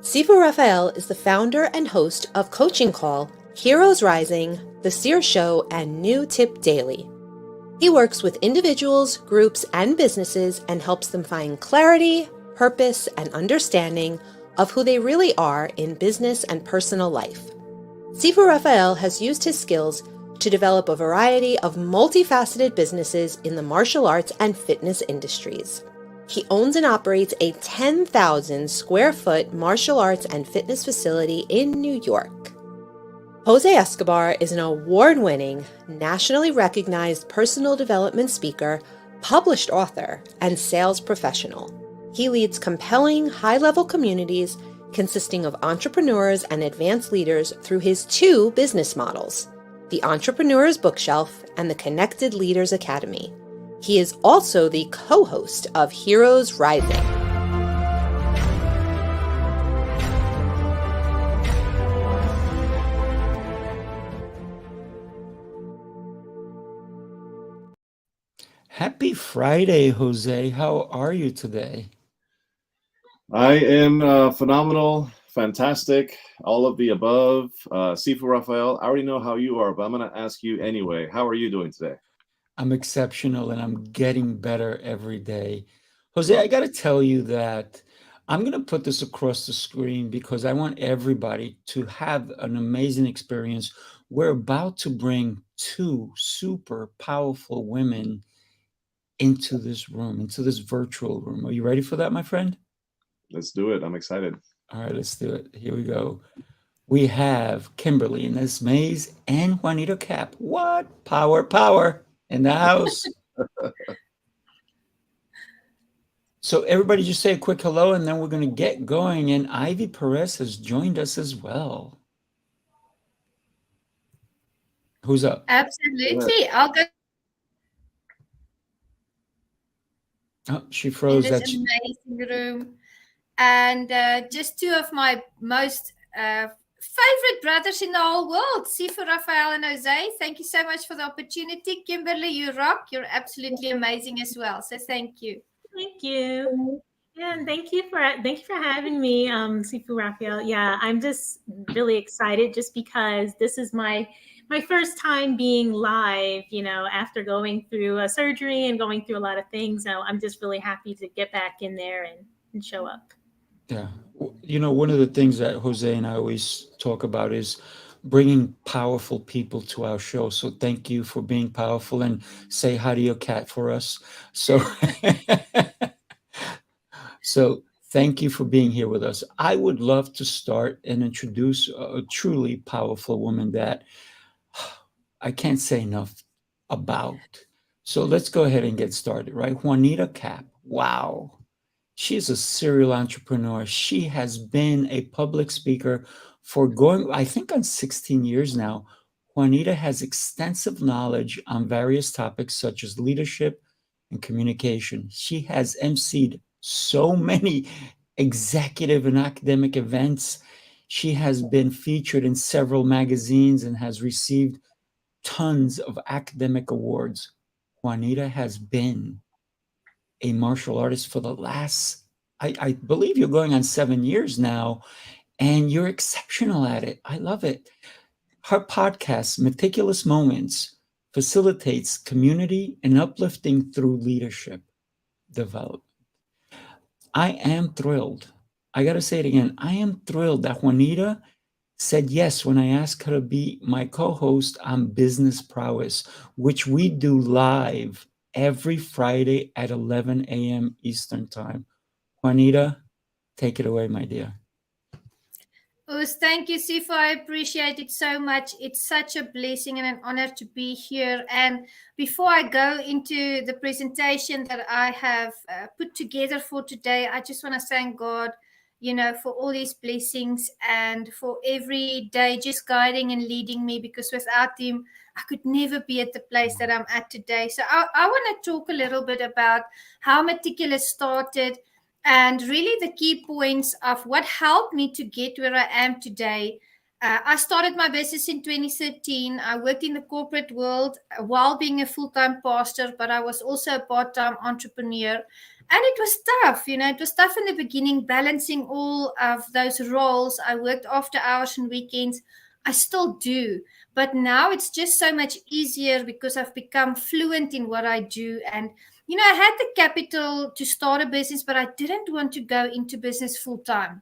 Sifu Raphael is the founder and host of Coaching Call, Heroes Rising, The Seer Show, and New Tip Daily. He works with individuals, groups, and businesses and helps them find clarity, purpose, and understanding of who they really are in business and personal life. Sifu Raphael has used his skills to develop a variety of multifaceted businesses in the martial arts and fitness industries. He owns and operates a 10,000 square foot martial arts and fitness facility in New York. Jose Escobar is an award-winning, nationally recognized personal development speaker, published author, and sales professional. He leads compelling, high-level communities consisting of entrepreneurs and advanced leaders through his two business models, the Entrepreneur's Bookshelf and the Connected Leaders Academy. He is also the co-host of Heroes Rising. Happy Friday, Jose. How are you today? I am phenomenal, fantastic, all of the above. Sifu Raphael, I already know how you are, but I'm going to ask you anyway. How are you doing today? I'm exceptional and I'm getting better every day. Jose, I got to tell you that I'm going to put this across the screen because I want everybody to have an amazing experience. We're about to bring two super powerful women into this room, into this virtual room. Are you ready for that, my friend? Let's do it. I'm excited. All right, let's do it. Here we go. We have Kimberly, Inez and Juanita Kapp. What? Power in the house. So everybody just say a quick hello and then we're going to get going. And Ivy Perez has joined us as well. Who's up? Absolutely. I'll go. Oh, she froze. In this amazing room. And just two of my most favorite brothers in the whole world, Sifu Raphael and Jose. Thank you so much for the opportunity. Kimberly, you rock. You're absolutely amazing as well. So thank you. Thank you. Yeah, and thank you for having me, Sifu Raphael. Yeah, I'm just really excited just because this is my first time being live, after going through a surgery and going through a lot of things. So I'm just really happy to get back in there and show up. Yeah. One of the things that Jose and I always talk about is bringing powerful people to our show. So thank you for being powerful and say hi to your cat for us. So, so thank you for being here with us. I would love to start and introduce a truly powerful woman that I can't say enough about. So let's go ahead and get started, right? Juanita Kapp. Wow. She's a serial entrepreneur. She has been a public speaker for I think, on 16 years now. Juanita has extensive knowledge on various topics such as leadership and communication. She has emceed so many executive and academic events. She has been featured in several magazines and has received tons of academic awards. Juanita has been a martial artist for the last, I believe you're going on 7 years now, and you're exceptional at it. I love it. Her podcast, Meticulous Moments, facilitates community and uplifting through leadership development. I am thrilled. I got to say it again. I am thrilled that Juanita said yes when I asked her to be my co-host on Business Prowess, which we do live every Friday at 11 a.m. Eastern Time. Juanita, take it away, my dear. Thank you, Sifu. I appreciate it so much. It's such a blessing and an honor to be here. And before I go into the presentation that I have put together for today, I just want to thank God, for all these blessings and for every day just guiding and leading me, because without him, I could never be at the place that I'm at today. So I want to talk a little bit about how Meticulous started and really the key points of what helped me to get where I am today. I started my business in 2013. I worked in the corporate world while being a full-time pastor, but I was also a part-time entrepreneur. And it was tough, it was tough in the beginning, balancing all of those roles. I worked after hours and weekends. I still do. But now it's just so much easier because I've become fluent in what I do. And, I had the capital to start a business, but I didn't want to go into business full-time.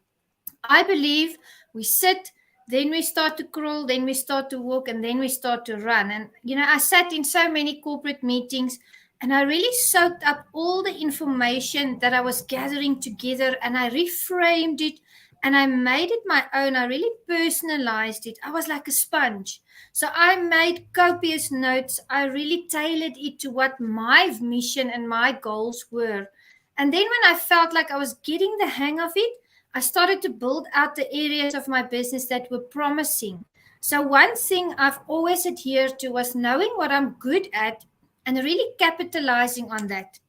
I believe we sit, then we start to crawl, then we start to walk, and then we start to run. And, I sat in so many corporate meetings and I really soaked up all the information that I was gathering together and I reframed it and I made it my own. I really personalized it. I was like a sponge. So I made copious notes. I really tailored it to what my mission and my goals were. And then when I felt like I was getting the hang of it, I started to build out the areas of my business that were promising. So one thing I've always adhered to was knowing what I'm good at and really capitalizing on that.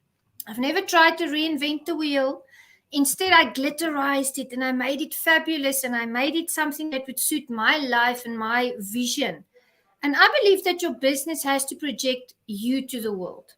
I've never tried to reinvent the wheel. Instead, I glitterized it and I made it fabulous and I made it something that would suit my life and my vision. And I believe that your business has to project you to the world.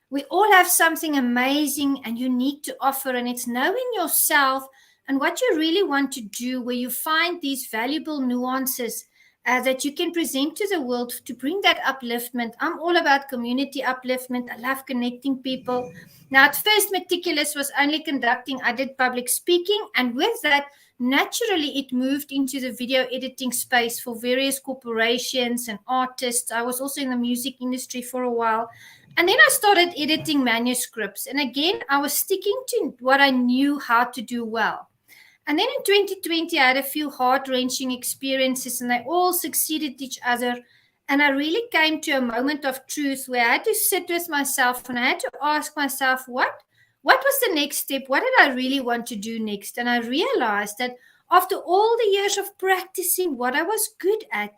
We all have something amazing and unique to offer, and it's knowing yourself and what you really want to do, where you find these valuable nuances that you can present to the world to bring that upliftment. I'm all about community upliftment. I love connecting people. Now, at first, Meticulous was only conducting, I did public speaking, and with that, naturally, it moved into the video editing space for various corporations and artists. I was also in the music industry for a while. And then I started editing manuscripts. And again, I was sticking to what I knew how to do well. And then in 2020, I had a few heart-wrenching experiences and they all succeeded each other. And I really came to a moment of truth where I had to sit with myself and I had to ask myself, what was the next step? What did I really want to do next? And I realized that after all the years of practicing what I was good at,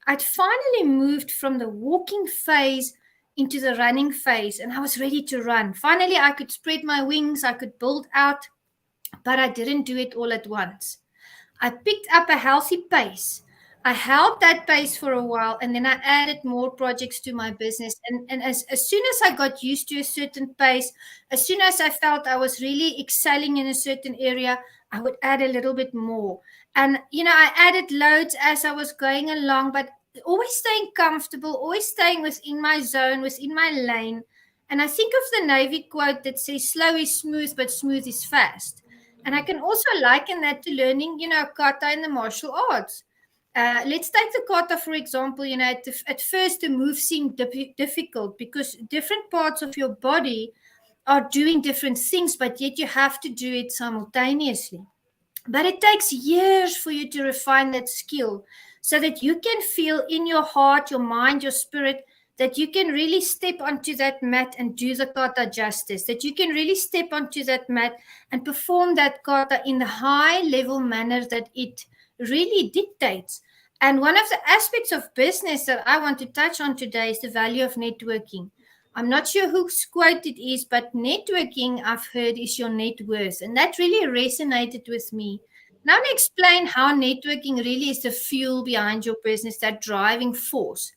I'd finally moved from the walking phase into the running phase, and I was ready to run. Finally, I could spread my wings, I could build out, but I didn't do it all at once. I picked up a healthy pace. I held that pace for a while, and then I added more projects to my business. And as soon as I got used to a certain pace, as soon as I felt I was really excelling in a certain area, I would add a little bit more. And, I added loads as I was going along, but always staying comfortable, always staying within my zone, within my lane. And I think of the Navy quote that says, slow is smooth, but smooth is fast. And I can also liken that to learning, kata in the martial arts. Let's take the kata, for example. At first the move seemed difficult because different parts of your body are doing different things, but yet you have to do it simultaneously. But it takes years for you to refine that skill so that you can feel in your heart, your mind, your spirit, that you can really step onto that mat and do the kata justice, that you can really step onto that mat and perform that kata in the high level manner that it really dictates. And one of the aspects of business that I want to touch on today is the value of networking. I'm not sure whose quote it is, but networking, I've heard, is your net worth. And that really resonated with me. Now, to explain how networking really is the fuel behind your business, that driving force.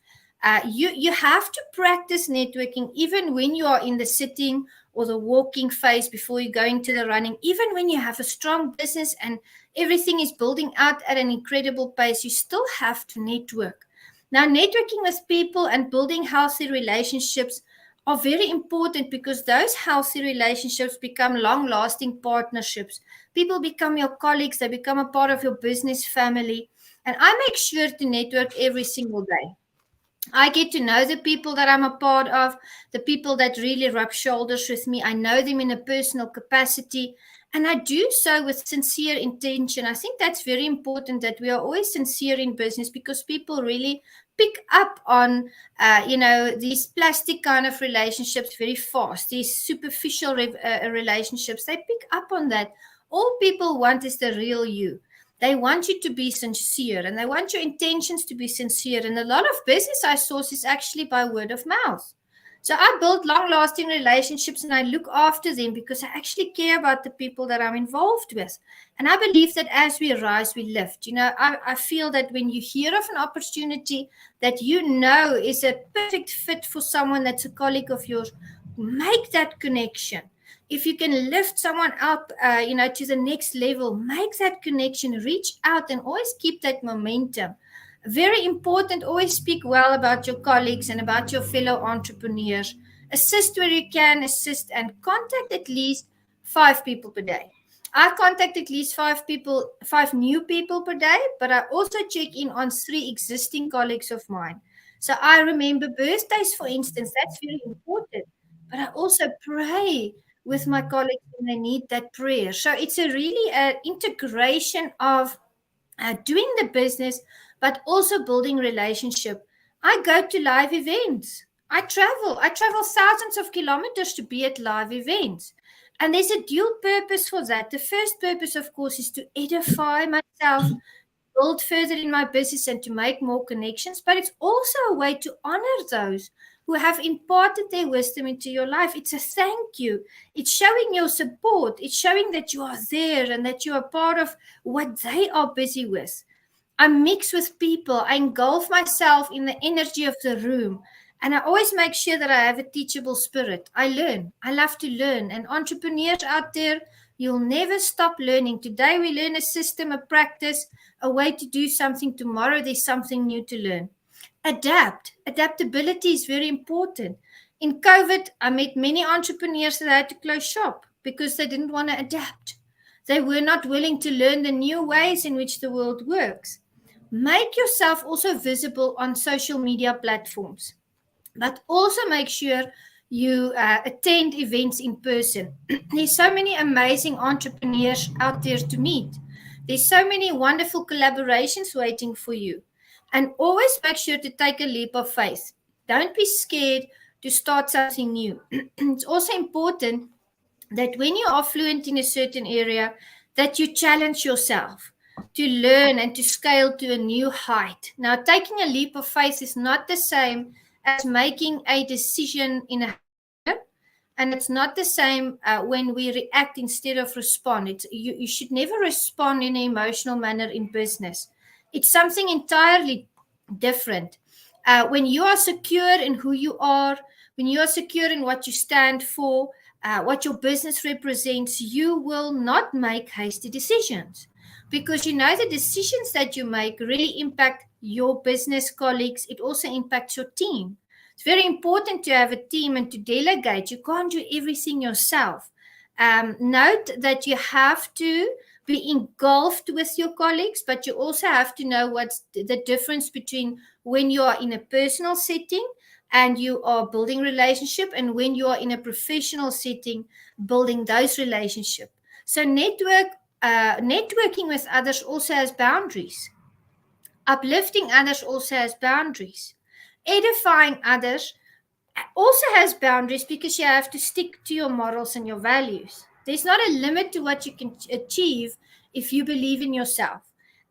You have to practice networking even when you are in the sitting or the walking phase before you go into the running. Even when you have a strong business and everything is building out at an incredible pace, you still have to network. Now, networking with people and building healthy relationships are very important because those healthy relationships become long-lasting partnerships. People become your colleagues, they become a part of your business family. And I make sure to network every single day. I get to know the people that I'm a part of, the people that really rub shoulders with me. I know them in a personal capacity, and I do so with sincere intention. I think that's very important, that we are always sincere in business, because people really pick up on, these plastic kind of relationships very fast, these superficial relationships. They pick up on that. All people want is the real you. They want you to be sincere, and they want your intentions to be sincere. And a lot of business I source is actually by word of mouth. So I build long-lasting relationships and I look after them because I actually care about the people that I'm involved with. And I believe that as we rise, we lift. I feel that when you hear of an opportunity that you know is a perfect fit for someone that's a colleague of yours, make that connection. If you can lift someone up, to the next level, make that connection, reach out and always keep that momentum. Very important, always speak well about your colleagues and about your fellow entrepreneurs. Assist where you can assist and contact at least 5 people per day. I contact at least 5 people, 5 new people per day, but I also check in on 3 existing colleagues of mine. So I remember birthdays, for instance, that's very important. But I also pray with my colleagues when they need that prayer. So it's a really integration of doing the business, but also building relationship. I go to live events. I travel. I travel thousands of kilometers to be at live events. And there's a dual purpose for that. The first purpose, of course, is to edify myself, build further in my business and to make more connections. But it's also a way to honor those who have imparted their wisdom into your life. It's a thank you. It's showing your support. It's showing that you are there and that you are part of what they are busy with. I mix with people. I engulf myself in the energy of the room. And I always make sure that I have a teachable spirit. I learn. I love to learn. And entrepreneurs out there, you'll never stop learning. Today we learn a system, a practice, a way to do something. Tomorrow there's something new to learn. Adapt. Adaptability is very important. In COVID, I met many entrepreneurs that had to close shop because they didn't want to adapt. They were not willing to learn the new ways in which the world works. Make yourself also visible on social media platforms, but also make sure you attend events in person. There's so many amazing entrepreneurs out there to meet. There's so many wonderful collaborations waiting for you. And always make sure to take a leap of faith. Don't be scared to start something new. It's also important that when you are fluent in a certain area, that you challenge yourself to learn and to scale to a new height. Now, taking a leap of faith is not the same as making a decision in a and it's not the same when we react instead of respond. You should never respond in an emotional manner in business. It's something entirely different. When you are secure in who you are, when you are secure in what you stand for, what your business represents, you will not make hasty decisions because you know the decisions that you make really impact your business colleagues. It also impacts your team. It's very important to have a team and to delegate. You can't do everything yourself. Note that you have to be engulfed with your colleagues, but you also have to know what's the difference between when you are in a personal setting and you are building relationship and when you are in a professional setting, building those relationships. So networking with others also has boundaries. Uplifting others also has boundaries. Edifying others also has boundaries because you have to stick to your morals and your values. There's not a limit to what you can achieve if you believe in yourself.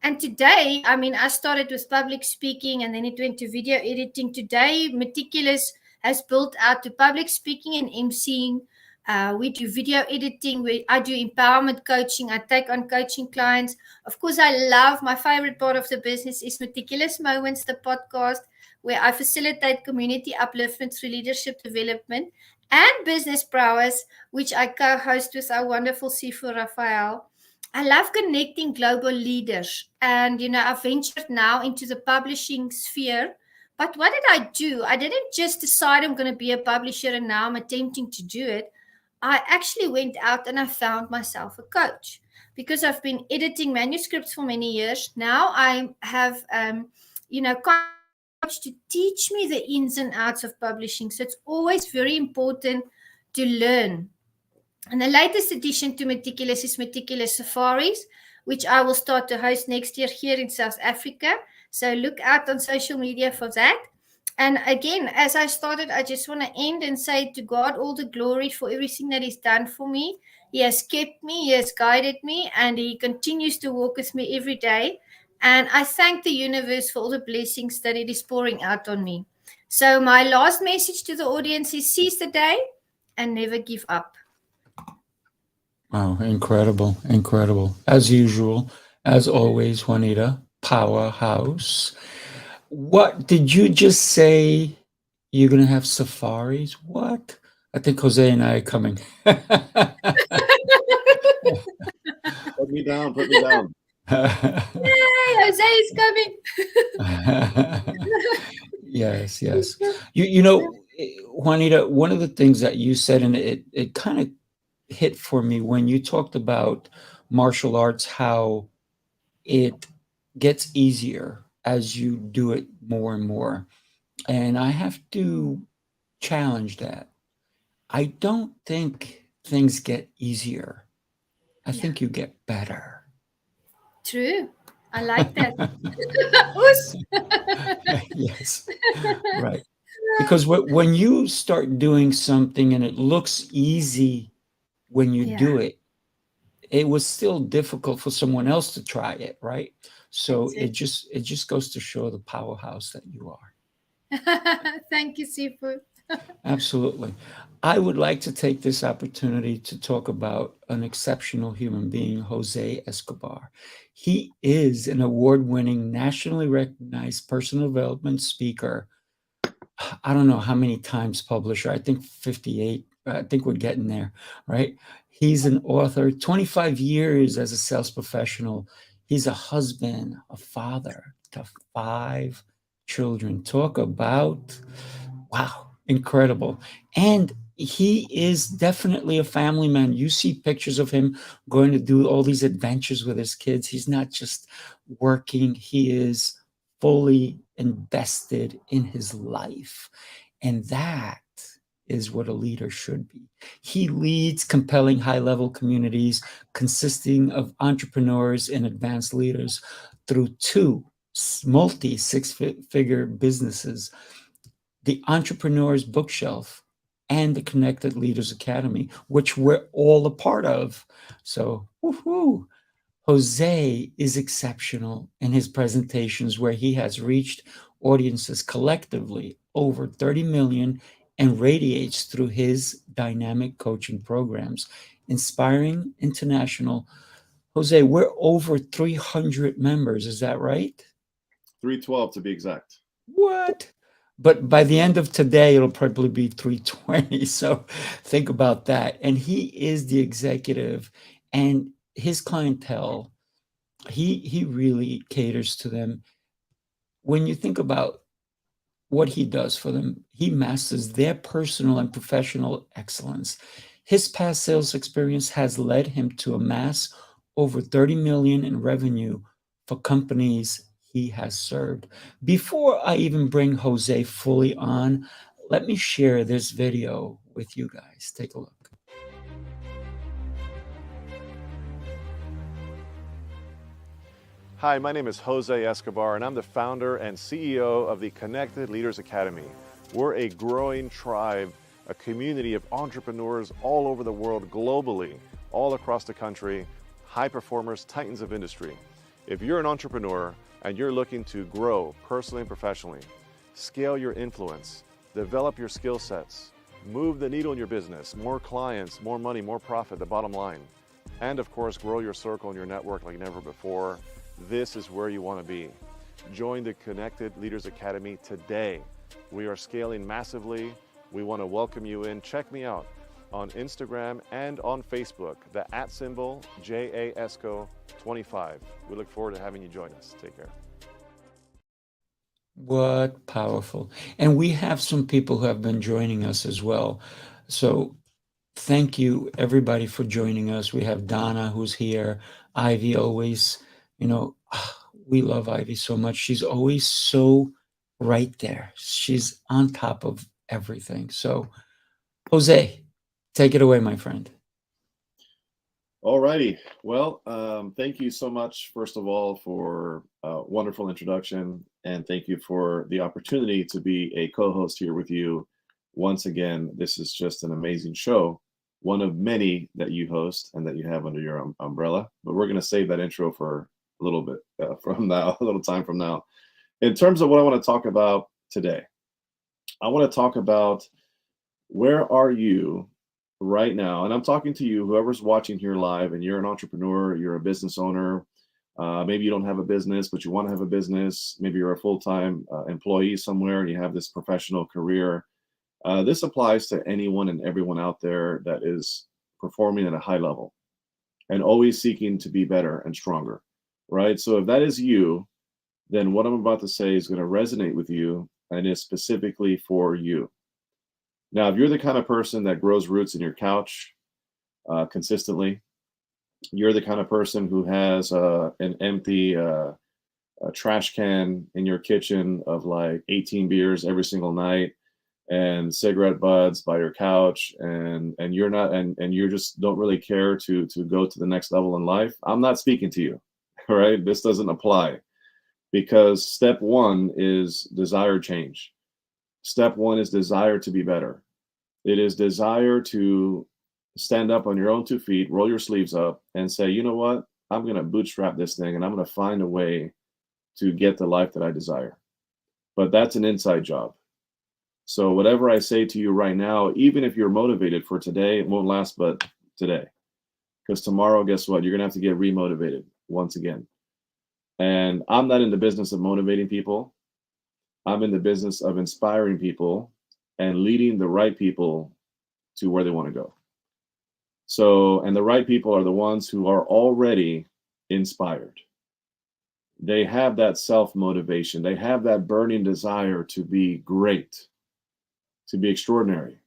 And today, I started with public speaking and then it went to video editing. Today, Meticulous has built out to public speaking and emceeing. We do video editing. I do empowerment coaching. I take on coaching clients. Of course, my favorite part of the business is Meticulous Moments, the podcast, where I facilitate community upliftment through leadership development and business prowess, which I co-host with our wonderful Sifu Raphael. I love connecting global leaders. And, I've ventured now into the publishing sphere. But what did I do? I didn't just decide I'm going to be a publisher and now I'm attempting to do it. I actually went out and I found myself a coach because I've been editing manuscripts for many years. Now I have, to teach me the ins and outs of publishing. So it's always very important to learn. And the latest addition to Meticulous is Meticulous Safaris, which I will start to host next year here in South Africa. So look out on social media for that. And again, as I started, I just want to end and say to God all the glory for everything that He's done for me. He has kept me, He has guided me, and He continues to walk with me every day. And I thank the universe for all the blessings that it is pouring out on me. So my last message to the audience is seize the day and never give up. Wow, incredible, incredible. As usual, as always, Juanita, powerhouse. What did you just say? You're going to have safaris? What? I think Jose and I are coming. Put me down. Put me down. Yay, Jose is coming. Yes, yes. You know, Juanita, one of the things that you said, and it kind of hit for me when you talked about martial arts, how it gets easier as you do it more and more. And I have to challenge that. I don't think things get easier. I think you get better. True. I like that. Oos. Yes, right. Because when you start doing something and it looks easy when you do it, it was still difficult for someone else to try it, right? So it just goes to show the powerhouse that you are. Thank you, Sifu. Absolutely. I would like to take this opportunity to talk about an exceptional human being, Jose Escobar. He is an award-winning, nationally recognized personal development speaker. I don't know how many times publisher, I think 58. I think we're getting there, right? He's an author, 25 years as a sales professional. He's a husband, a father to 5 children. Talk about, wow, incredible. And he is definitely a family man. You see pictures of him going to do all these adventures with his kids. He's not just working, he is fully invested in his life. And that is what a leader should be. He leads compelling high-level communities consisting of entrepreneurs and advanced leaders through 2 multi-six-figure businesses, the Entrepreneur's Bookshelf and the Connected Leaders Academy, which we're all a part of. So, woohoo! Jose is exceptional in his presentations, where he has reached audiences collectively over 30 million and radiates through his dynamic coaching programs, inspiring international. Jose, we're over 300 members. Is that right? 312 to be exact. What? But by the end of today, it'll probably be 320. So think about that. And he is the executive, and his clientele, he really caters to them. When you think about what he does for them, he masters their personal and professional excellence. His past sales experience has led him to amass over 30 million in revenue for companies he has served. Before I even bring Jose fully on, let me share this video with you guys. Take a look. Hi, my name is Jose Escobar, and I'm the founder and CEO of the Connected Leaders Academy. We're a growing tribe, a community of entrepreneurs all over the world, globally, all across the country, high performers, titans of industry. If you're an entrepreneur and you're looking to grow personally and professionally, scale your influence, develop your skill sets, move the needle in your business, more clients, more money, more profit, the bottom line, and of course, grow your circle and your network like never before, this is where you want to be. Join the Connected Leaders Academy today. We are scaling massively. We want to welcome you in. Check me out on Instagram and on Facebook, the @ JAESCO25. We look forward to having you join us. Take care. What powerful. And we have some people who have been joining us as well. So thank you, everybody, for joining us. We have Donna, who's here. Ivy, always, we love Ivy so much. She's always so right there. She's on top of everything. So, Jose, take it away, my friend. All righty. Well, thank you so much, first of all, for a wonderful introduction. And thank you for the opportunity to be a co-host here with you. Once again, this is just an amazing show, one of many that you host and that you have under your umbrella. But we're going to save that intro for a little bit from now, a little time from now. In terms of what I want to talk about today, I want to talk about where are you right now? And I'm talking to you, whoever's watching here live, and you're an entrepreneur, you're a business owner. Maybe you don't have a business, but you want to have a business. Maybe you're a full-time employee somewhere and you have this professional career. This applies to anyone and everyone out there that is performing at a high level and always seeking to be better and stronger, right? So if that is you, then what I'm about to say is going to resonate with you and is specifically for you. Now, if you're the kind of person that grows roots in your couch consistently, you're the kind of person who has an empty trash can in your kitchen of like 18 beers every single night and cigarette butts by your couch, and you're not, and you just don't really care to go to the next level in life, I'm not speaking to you. All right, this doesn't apply, because step one is desire change. Step one is desire to be better. It is desire to stand up on your own 2 feet, roll your sleeves up, and say, you know what? I'm going to bootstrap this thing and I'm going to find a way to get the life that I desire. But that's an inside job. So whatever I say to you right now, even if you're motivated for today, it won't last but today. Because tomorrow, guess what? You're going to have to get remotivated once again. And I'm not in the business of motivating people. I'm in the business of inspiring people and leading the right people to where they want to go. So, and the right people are the ones who are already inspired. They have that self-motivation. They have that burning desire to be great, to be extraordinary.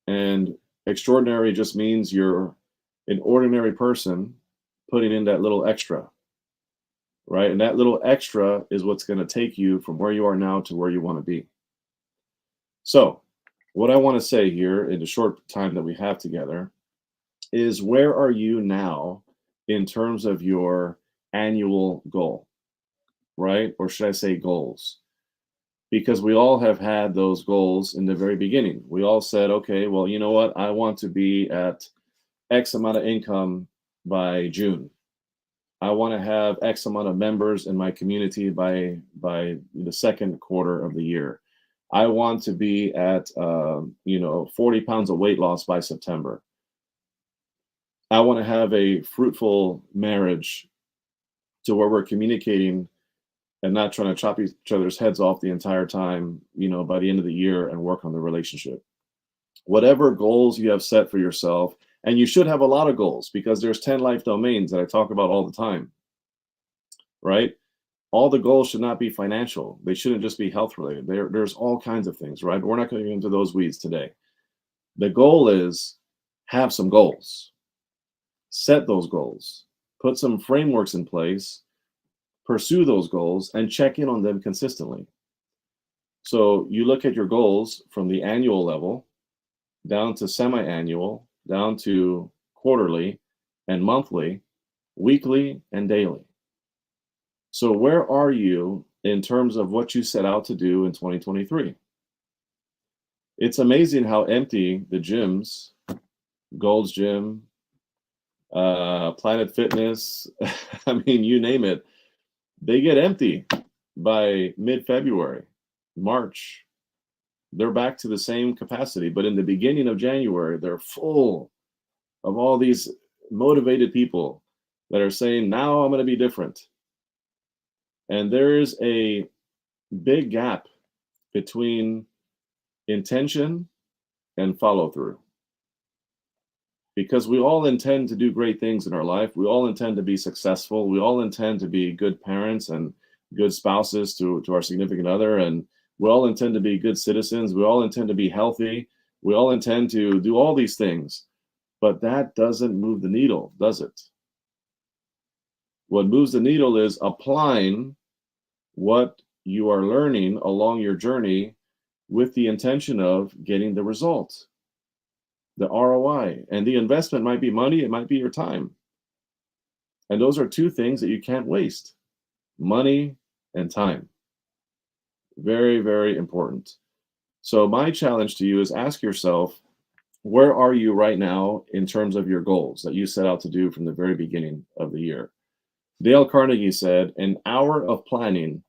And extraordinary just means you're an ordinary person putting in that little extra, right? And that little extra is what's going to take you from where you are now to where you want to be. So what I want to say here in the short time that we have together is, where are you now in terms of your annual goal, right? Or should I say goals? Because we all have had those goals in the very beginning. We all said, okay, well, you know what? I want to be at X amount of income by June. I want to have X amount of members in my community by the second quarter of the year. I want to be at 40 pounds of weight loss by September. I want to have a fruitful marriage to where we're communicating and not trying to chop each other's heads off the entire time, by the end of the year, and work on the relationship. Whatever goals you have set for yourself, and you should have a lot of goals, because there's 10 life domains that I talk about all the time, right? All the goals should not be financial. They shouldn't just be health related. There's all kinds of things, right? But we're not going to get into those weeds today. The goal is have some goals. Set those goals. Put some frameworks in place. Pursue those goals and check in on them consistently. So you look at your goals from the annual level down to semi-annual, down to quarterly and monthly, weekly and daily. So where are you in terms of what you set out to do in 2023? It's amazing how empty the gyms, Gold's Gym, Planet Fitness, I mean, you name it, they get empty by mid-February, March. They're back to the same capacity. But in the beginning of January, they're full of all these motivated people that are saying, now I'm going to be different. And there's a big gap between intention and follow through. Because we all intend to do great things in our life. We all intend to be successful. We all intend to be good parents and good spouses to our significant other. And we all intend to be good citizens. We all intend to be healthy. We all intend to do all these things. But that doesn't move the needle, does it? What moves the needle is applying what you are learning along your journey with the intention of getting the result, the ROI. And the investment might be money, it might be your time. And those are two things that you can't waste: money and time. Very, very important. So my challenge to you is, ask yourself, where are you right now in terms of your goals that you set out to do from the very beginning of the year? Dale Carnegie said, an hour of planning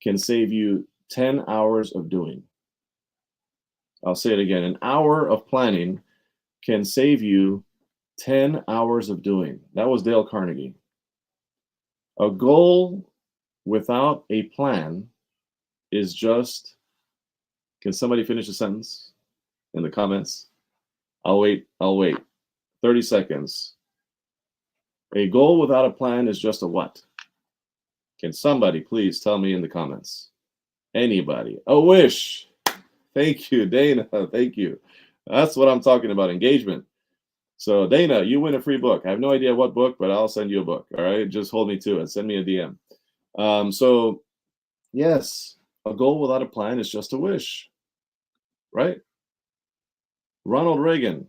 can save you 10 hours of doing. I'll say it again. An hour of planning can save you 10 hours of doing. That was Dale Carnegie. A goal without a plan is just, can somebody finish a sentence in the comments? I'll wait. 30 seconds. A goal without a plan is just a what? Can somebody please tell me in the comments? Anybody? A wish. Thank you, Dana. Thank you. That's what I'm talking about, engagement. So Dana, you win a free book. I have no idea what book, but I'll send you a book. All right, just hold me to it. Send me a DM. So yes, a goal without a plan is just a wish, right? Ronald Reagan.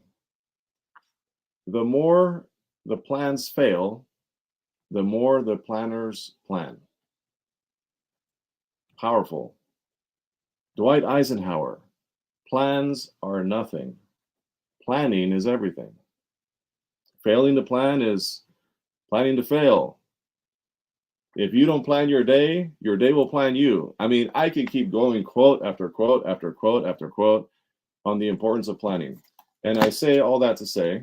The more the plans fail, the more the planners plan. Powerful. Dwight Eisenhower. Plans are nothing. Planning is everything. Failing to plan is planning to fail. If you don't plan your day will plan you. I mean, I could keep going quote after quote after quote after quote on the importance of planning. And I say all that to say,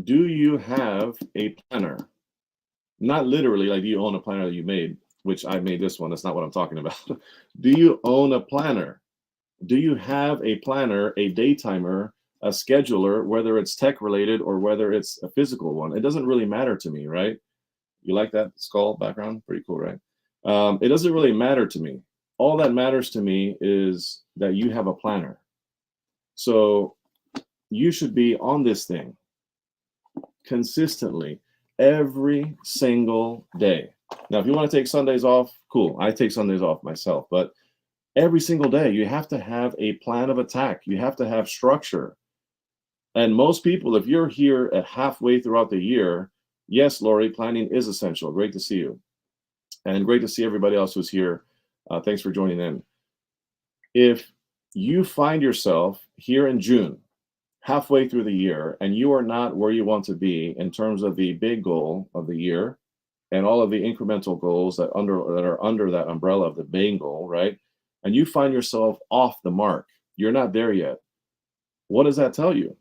do you have a planner? Not literally, like, do you own a planner that you made, which I made this one. That's not what I'm talking about. Do you own a planner? Do you have a planner, a day timer, a scheduler, whether it's tech related or whether it's a physical one? It doesn't really matter to me, right? You like that skull background? Pretty cool, right? It doesn't really matter to me. All that matters to me is that you have a planner. So you should be on this thing consistently every single day. Now, if you want to take Sundays off, cool. I take Sundays off myself, but every single day you have to have a plan of attack. You have to have structure. And most people, if you're here at halfway throughout the year, yes, Lori, planning is essential. Great to see you. And great to see everybody else who's here. Thanks for joining in. If you find yourself here in June, halfway through the year, and you are not where you want to be in terms of the big goal of the year and all of the incremental goals that are under that umbrella of the main goal, right? And you find yourself off the mark, you're not there yet. What does that tell you?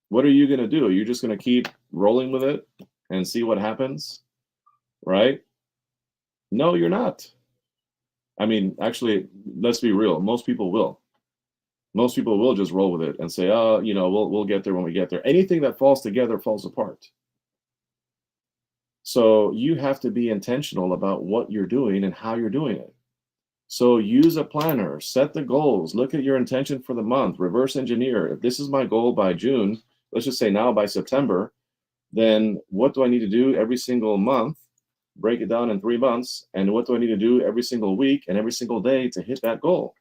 What are you going to do? You're just going to keep rolling with it and see what happens, right? No, you're not. I mean, actually, let's be real. Most people will. Most people will just roll with it and say, oh, you know, we'll get there when we get there. Anything that falls together falls apart. So you have to be intentional about what you're doing and how you're doing it. So use a planner, set the goals, look at your intention for the month, reverse engineer. If this is my goal by June, let's just say now by September, then what do I need to do every single month? Break it down in 3 months. And what do I need to do every single week and every single day to hit that goal?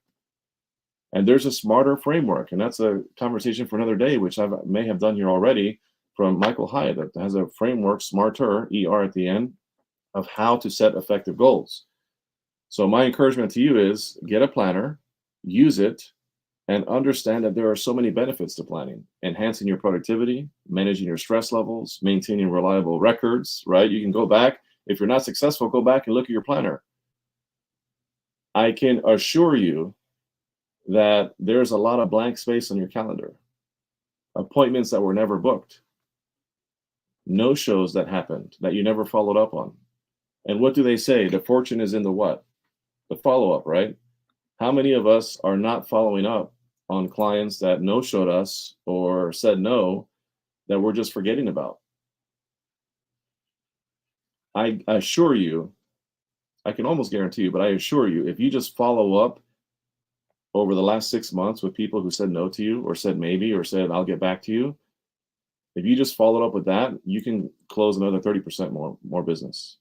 And there's a smarter framework, and that's a conversation for another day, which I may have done here already from Michael Hyatt, that has a framework, smarter, ER at the end, of how to set effective goals. So my encouragement to you is get a planner, use it, and understand that there are so many benefits to planning: enhancing your productivity, managing your stress levels, maintaining reliable records, right? You can go back. If you're not successful, go back and look at your planner. I can assure you that there's a lot of blank space on your calendar. Appointments that were never booked. No shows that happened that you never followed up on. And what do they say? The fortune is in the what? The follow-up, right? How many of us are not following up on clients that no-showed us or said no, that we're just forgetting about? I assure you, I can almost guarantee you, but I assure you, if you just follow up over the last 6 months with people who said no to you or said maybe or said I'll get back to you, if you just followed up with that, you can close another 30% more business.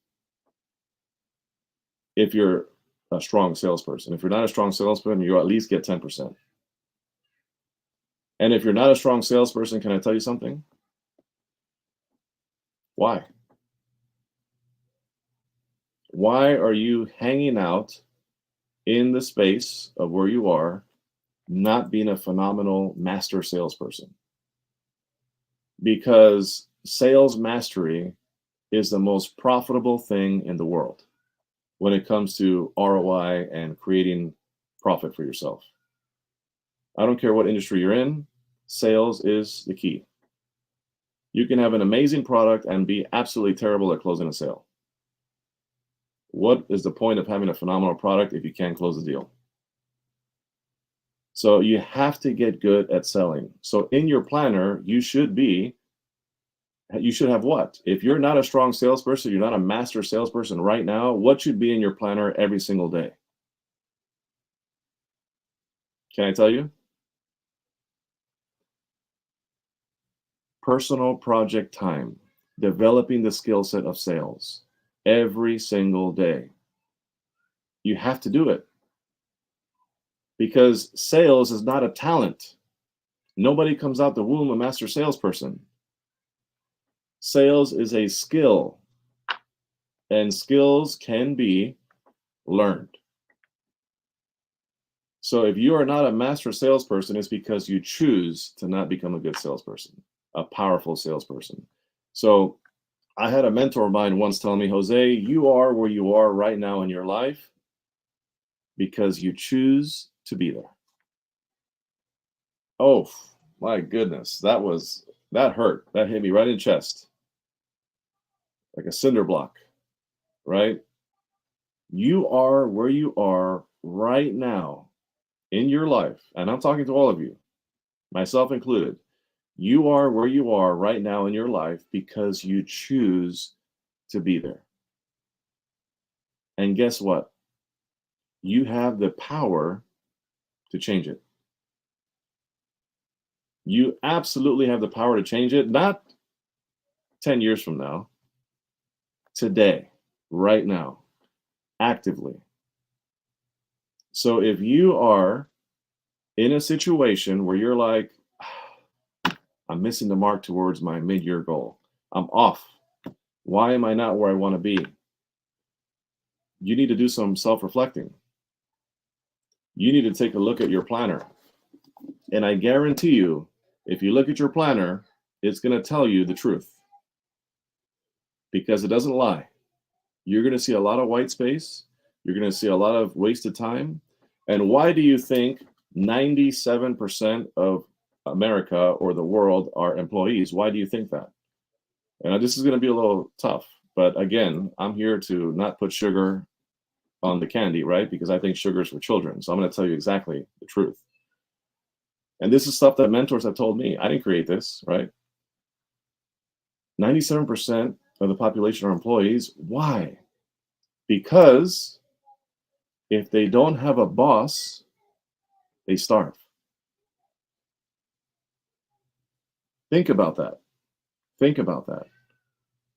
If you're a strong salesperson. If you're not a strong salesperson, you at least get 10%. And if you're not a strong salesperson, can I tell you something? Why? Why are you hanging out in the space of where you are, not being a phenomenal master salesperson? Because sales mastery is the most profitable thing in the world. when it comes to ROI and creating profit for yourself. I don't care what industry you're in, sales is the key. You can have an amazing product and be absolutely terrible at closing a sale. What is the point of having a phenomenal product if you can't close the deal? So you have to get good at selling. So in your planner, you should have what? If you're not a strong salesperson, you're not a master salesperson right now, what should be in your planner every single day? Can I tell you? Personal project time, developing the skill set of sales every single day. You have to do it because sales is not a talent. Nobody comes out the womb a master salesperson. Sales is a skill, and skills can be learned. So if you are not a master salesperson, it's because you choose to not become a good salesperson, a powerful salesperson. So I had a mentor of mine once tell me, Jose, you are where you are right now in your life because you choose to be there. Oh my goodness, that hurt. That hit me right in the chest. Like a cinder block, right? You are where you are right now in your life. And I'm talking to all of you, myself included. You are where you are right now in your life because you choose to be there. And guess what? You have the power to change it. You absolutely have the power to change it, not 10 years from now, today, right now, actively. So if you are in a situation where you're like, I'm missing the mark towards my mid-year goal, I'm off. Why am I not where I want to be? You need to do some self-reflecting. You need to take a look at your planner. And I guarantee you, if you look at your planner, it's going to tell you the truth. Because it doesn't lie. You're going to see a lot of white space. You're going to see a lot of wasted time. And why do you think 97% of America or the world are employees? Why do you think that? And this is going to be a little tough. But again, I'm here to not put sugar on the candy, right? Because I think sugar is for children. So I'm going to tell you exactly the truth. And this is stuff that mentors have told me. I didn't create this, right? 97% of the population are employees. Why? Because if they don't have a boss, they starve. Think about that. Think about that.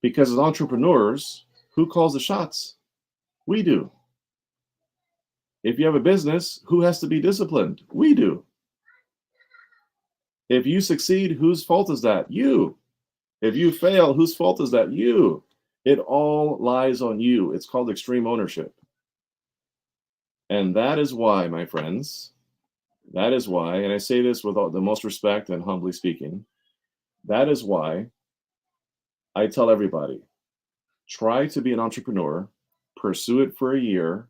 Because as entrepreneurs, who calls the shots? We do. If you have a business, who has to be disciplined? We do. If you succeed, whose fault is that? You. If you fail, whose fault is that? You. It all lies on you. It's called extreme ownership. And that is why, my friends, that is why, and I say this with all the most respect and humbly speaking, that is why I tell everybody, try to be an entrepreneur, pursue it for a year,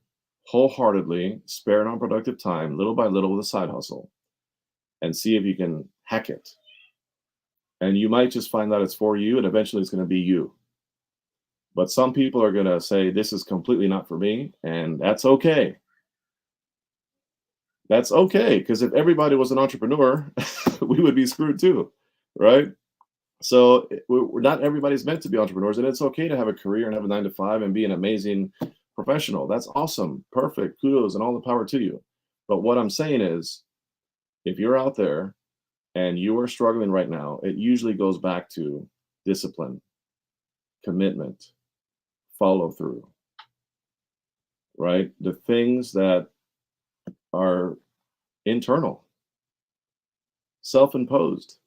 wholeheartedly, spare non-productive time, little by little with a side hustle, and see if you can hack it. And you might just find out it's for you, and eventually it's going to be you. But some people are going to say, this is completely not for me, and that's okay. That's okay, because if everybody was an entrepreneur, we would be screwed too, right? So we're not everybody's meant to be entrepreneurs, and it's okay to have a career and have a 9-to-5 and be an amazing professional. That's awesome, perfect, kudos, and all the power to you. But what I'm saying is, if you're out there and you are struggling right now, it usually goes back to discipline, commitment, follow through, right? The things that are internal, self-imposed.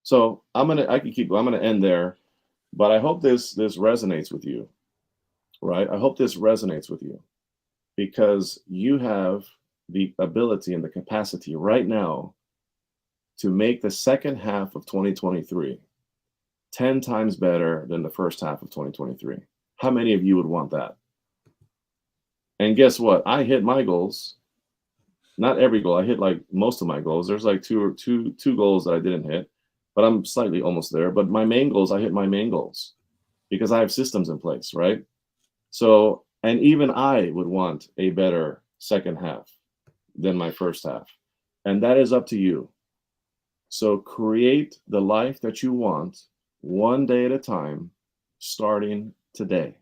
So I'm gonna end there, but I hope this resonates with you, right? I hope this resonates with you because you have the ability and the capacity right now to make the second half of 2023 10 times better than the first half of 2023. How many of you would want that? And guess what? I hit my goals. Not every goal. I hit like most of my goals. There's like two goals that I didn't hit, but I'm slightly almost there. But my main goals, I hit my main goals because I have systems in place, right? So, and even I would want a better second half than my first half. And that is up to you. So create the life that you want one day at a time, starting today.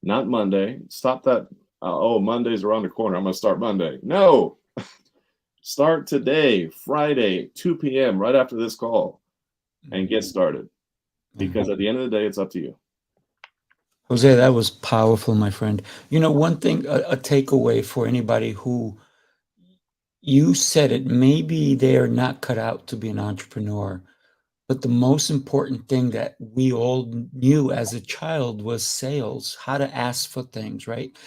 Not Monday. Stop that. Oh, Monday's around the corner. I'm going to start Monday. No, start today, Friday, 2 p.m., right after this call, and get started. Because at the end of the day, it's up to you. Jose, that was powerful, my friend. You know, one thing, a takeaway for anybody who, you said it, maybe they're not cut out to be an entrepreneur, but the most important thing that we all knew as a child was sales, how to ask for things, right?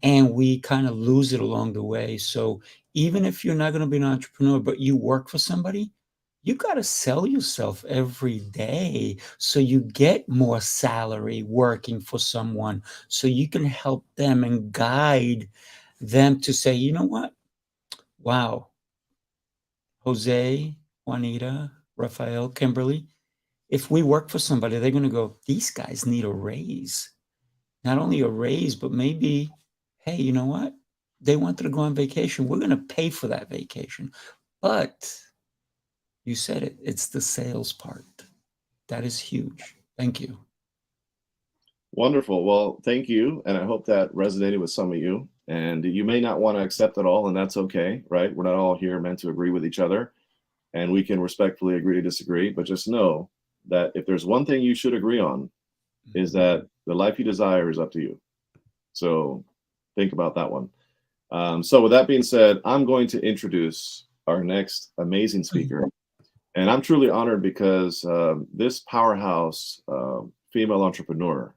And we kind of lose it along the way. So even if you're not going to be an entrepreneur, but you work for somebody, you got to sell yourself every day so you get more salary working for someone, so you can help them and guide them to say, you know what? Wow, Jose, Juanita, Rafael, Kimberly, if we work for somebody, they're going to go, these guys need a raise. Not only a raise, but maybe, hey, you know what? They wanted to go on vacation. We're going to pay for that vacation. But you said it, it's the sales part. That is huge. Thank you. Wonderful. Well, thank you. And I hope that resonated with some of you. And you may not want to accept it all, and that's okay, right? We're not all here meant to agree with each other. And we can respectfully agree to disagree. But just know that if there's one thing you should agree on, is that the life you desire is up to you. So think about that one. So with that being said, I'm going to introduce our next amazing speaker. And I'm truly honored because this powerhouse female entrepreneur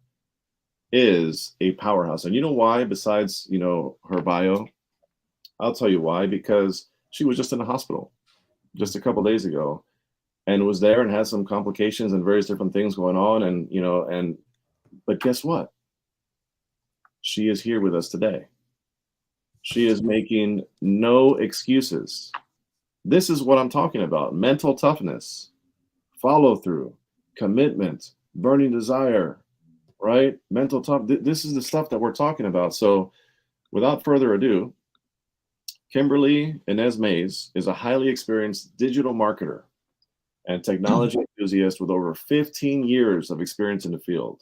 is a powerhouse. And you know why? Besides, you know, her bio, I'll tell you why. Because she was just in the hospital just a couple days ago and was there and had some complications and various different things going on. And, you know, but guess what? She is here with us today. She is making no excuses. This is what I'm talking about. Mental toughness, follow through, commitment, burning desire, right? Mental tough. This is the stuff that we're talking about. So without further ado, Kimberly Inez Mays is a highly experienced digital marketer and technology enthusiast with over 15 years of experience in the field.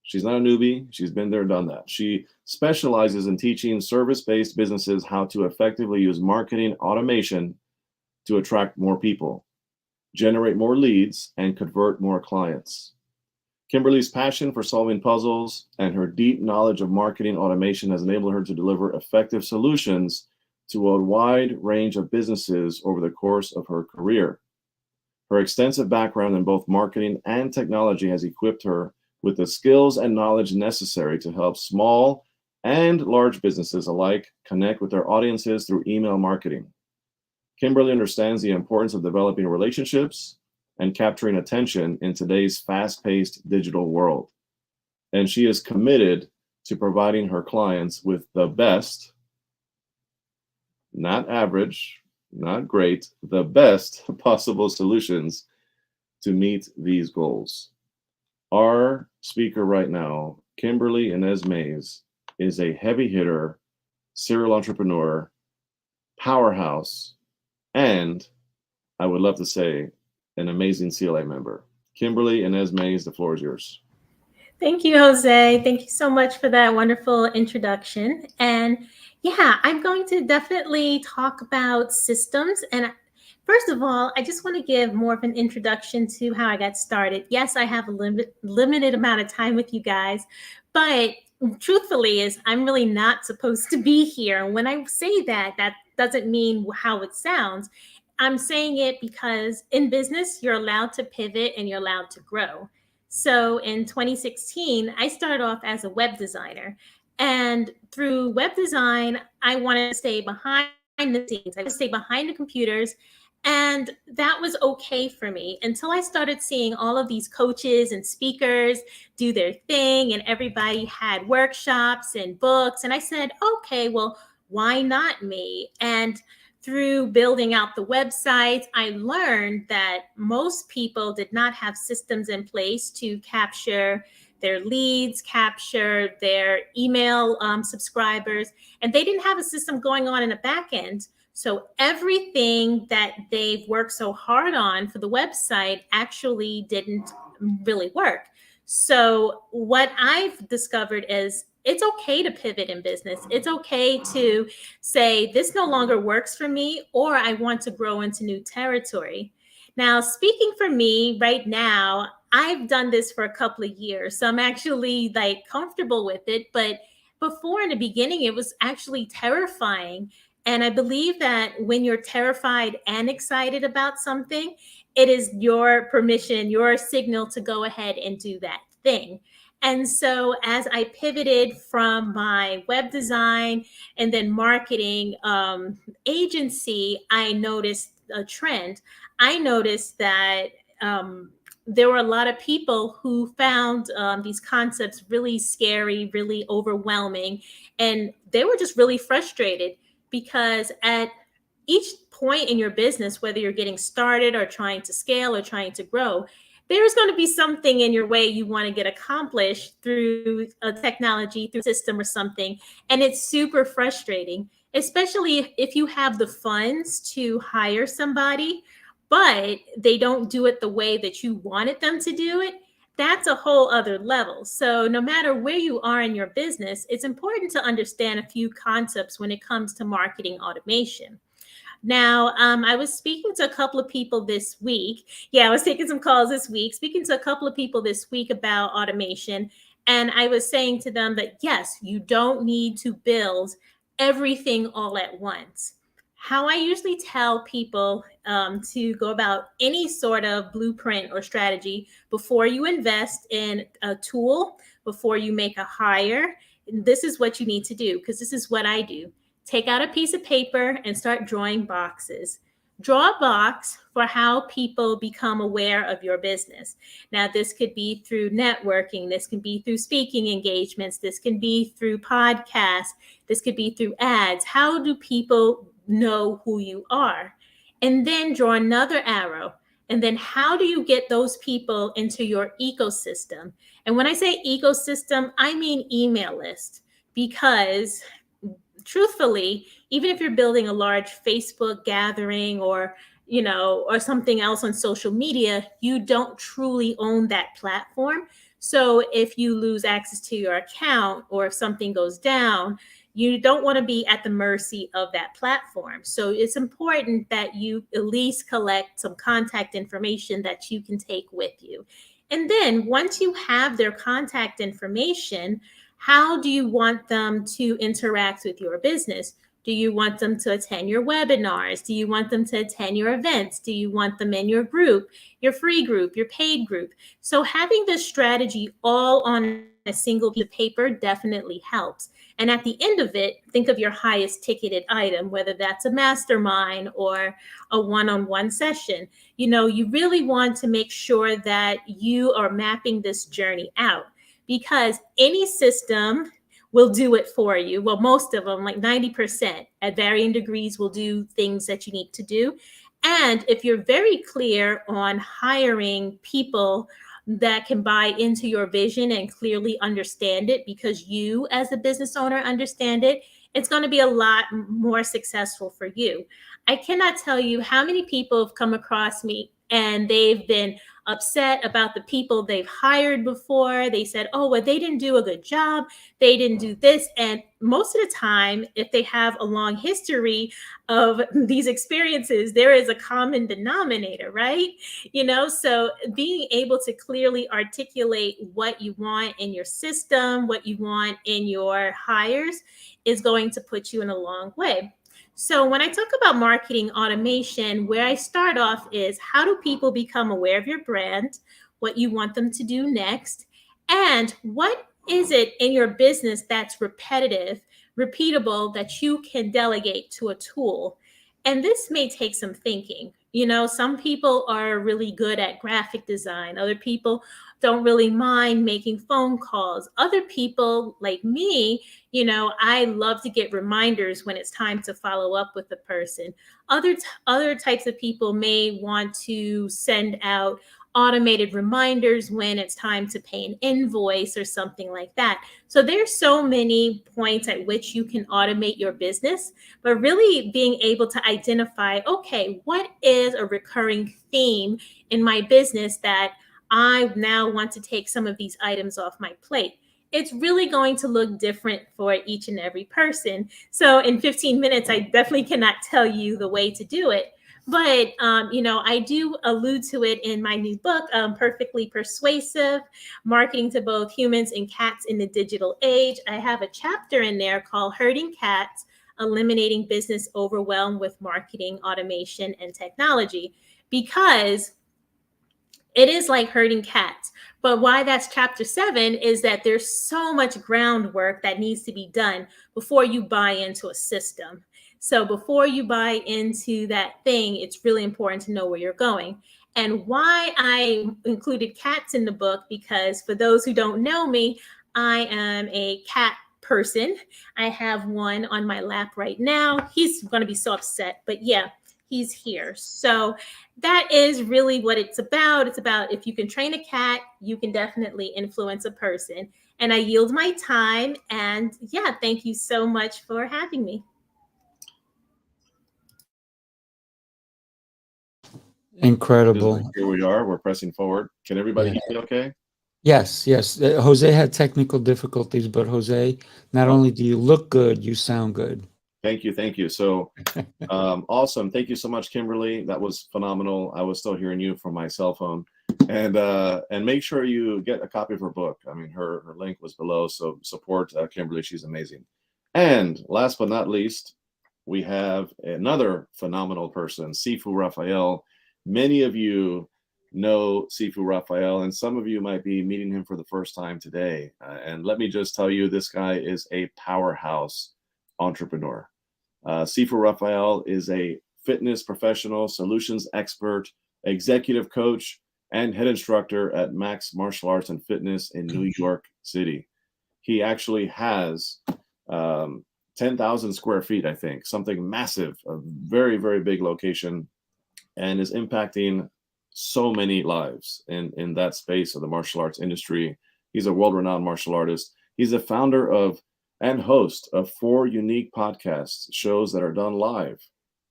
She's not a newbie. She's been there, done that. She specializes in teaching service-based businesses how to effectively use marketing automation to attract more people, generate more leads, and convert more clients. Kimberly's passion for solving puzzles and her deep knowledge of marketing automation has enabled her to deliver effective solutions to a wide range of businesses over the course of her career. Her extensive background in both marketing and technology has equipped her with the skills and knowledge necessary to help small and large businesses alike connect with their audiences through email marketing. Kimberly understands the importance of developing relationships and capturing attention in today's fast-paced digital world. And she is committed to providing her clients with the best, not average, not great, the best possible solutions to meet these goals. Our speaker right now, Kimberly Inez Mays, is a heavy hitter, serial entrepreneur, powerhouse, and I would love to say an amazing CLA member. Kimberly Inez Mays, the floor is yours. Thank you, Jose. Thank you so much for that wonderful introduction. And yeah, I'm going to definitely talk about systems. And first of all, I just want to give more of an introduction to how I got started. Yes, I have a limited amount of time with you guys, but truthfully is I'm really not supposed to be here. And when I say that, that doesn't mean how it sounds. I'm saying it because in business, you're allowed to pivot and you're allowed to grow. So in 2016, I started off as a web designer. And through web design, I wanted to stay behind the scenes. I would stay behind the computers And that was okay for me until I started seeing all of these coaches and speakers do their thing, and everybody had workshops and books. And I said, okay, well, why not me? And through building out the websites, I learned that most people did not have systems in place to capture their leads, capture their email subscribers, and they didn't have a system going on in the back end. So everything that they've worked so hard on for the website actually didn't really work. So what I've discovered is it's okay to pivot in business. It's okay to say, this no longer works for me, or I want to grow into new territory. Now, speaking for me right now, I've done this for a couple of years, so I'm actually like comfortable with it. But before, in the beginning, it was actually terrifying. And I believe that when you're terrified and excited about something, it is your permission, your signal to go ahead and do that thing. And so as I pivoted from my web design and then marketing agency, I noticed a trend. I noticed that there were a lot of people who found these concepts really scary, really overwhelming, and they were just really frustrated because at each point in your business, whether you're getting started or trying to scale or trying to grow, there's going to be something in your way you want to get accomplished through a technology, through a system or something. And it's super frustrating, especially if you have the funds to hire somebody, but they don't do it the way that you wanted them to do it. That's a whole other level. So no matter where you are in your business, it's important to understand a few concepts when it comes to marketing automation. Now, I was speaking to a couple of people this week. Yeah, I was taking some calls this week, speaking to a couple of people this week about automation. And I was saying to them that, yes, you don't need to build everything all at once. How I usually tell people to go about any sort of blueprint or strategy before you invest in a tool, before you make a hire, this is what you need to do, because this is what I do. Take out a piece of paper and start drawing boxes. Draw a box for how people become aware of your business. Now, this could be through networking. This can be through speaking engagements. This can be through podcasts. This could be through ads. How do people know who you are? And then draw another arrow. And then how do you get those people into your ecosystem? And when I say ecosystem, I mean email list, because truthfully, even if you're building a large Facebook gathering or something else on social media, you don't truly own that platform. So if you lose access to your account or if something goes down, you don't want to be at the mercy of that platform. So it's important that you at least collect some contact information that you can take with you. And then once you have their contact information, how do you want them to interact with your business? Do you want them to attend your webinars? Do you want them to attend your events? Do you want them in your group, your free group, your paid group? So having this strategy all on a single piece of paper definitely helps. And at the end of it, think of your highest ticketed item, whether that's a mastermind or a one-on-one session. You really want to make sure that you are mapping this journey out, because any system will do it for you. Well, most of them, like 90% at varying degrees, will do things that you need to do. And if you're very clear on hiring people that can buy into your vision and clearly understand it, because you as a business owner understand it, it's going to be a lot more successful for you. I cannot tell you how many people have come across me and they've been upset about the people they've hired before. They said, oh, well, they didn't do a good job. They didn't do this. And most of the time, if they have a long history of these experiences, there is a common denominator, right? So being able to clearly articulate what you want in your system, what you want in your hires, is going to put you in a long way. So when I talk about marketing automation, where I start off is, how do people become aware of your brand, what you want them to do next, and what is it in your business that's repetitive, repeatable, that you can delegate to a tool? And this may take some thinking. You know, some people are really good at graphic design. Other people don't really mind making phone calls. Other people, like me, you know, I love to get reminders when it's time to follow up with a person. Other types of people may want to send out automated reminders when it's time to pay an invoice or something like that. So there's so many points at which you can automate your business, but really being able to identify, okay, what is a recurring theme in my business that I now want to take some of these items off my plate. It's really going to look different for each and every person. So in 15 minutes, I definitely cannot tell you the way to do it. But, you know, I do allude to it in my new book, Perfectly Persuasive, Marketing to Both Humans and Cats in the Digital Age. I have a chapter in there called Herding Cats, Eliminating Business Overwhelm with Marketing, Automation, and Technology, because it is like herding cats. But why that's chapter 7 is that there's so much groundwork that needs to be done before you buy into a system. So before you buy into that thing, it's really important to know where you're going. And why I included cats in the book, because for those who don't know me, I am a cat person. I have one on my lap right now. He's going to be so upset, but yeah, he's here. So that is really what it's about. It's about, if you can train a cat, you can definitely influence a person. And I yield my time. And yeah, thank you so much for having me. Incredible. Here we are. We're pressing forward. Can everybody hear me okay? Yes, yes. Jose had technical difficulties, but Jose, not only do you look good, you sound good. Thank you. Thank you. So awesome. Thank you so much, Kimberly. That was phenomenal. I was still hearing you from my cell phone. And make sure you get a copy of her book. I mean, her link was below. So support Kimberly. She's amazing. And last but not least, we have another phenomenal person, Sifu Raphael. Many of you know Sifu Raphael, and some of you might be meeting him for the first time today. And let me just tell you, this guy is a powerhouse entrepreneur. Sifu Raphael is a fitness professional, solutions expert, executive coach, and head instructor at Max Martial Arts and Fitness in New York City. He actually has 10,000 square feet, I think, something massive, a very, very big location, and is impacting so many lives in that space of the martial arts industry. He's a world-renowned martial artist. He's the founder of and host of 4 unique podcast shows that are done live.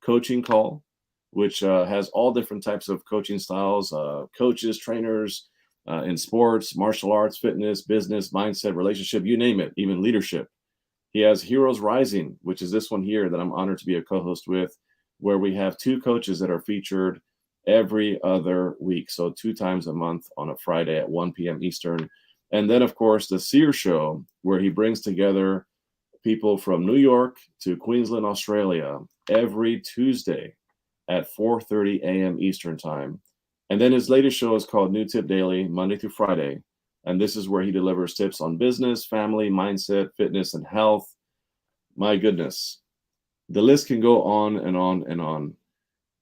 Coaching Call, which has all different types of coaching styles, coaches, trainers in sports, martial arts, fitness, business, mindset, relationship, you name it, even leadership. He has Heroes Rising, which is this one here that I'm honored to be a co-host with, where we have 2 coaches that are featured every other week. So 2 times a month on a Friday at 1 p.m. Eastern. And then, of course, the Sear Show, where he brings together people from New York to Queensland, Australia, every Tuesday at 4:30 a.m. Eastern Time. And then his latest show is called New Tip Daily, Monday through Friday. And this is where he delivers tips on business, family, mindset, fitness, and health. My goodness, the list can go on and on and on.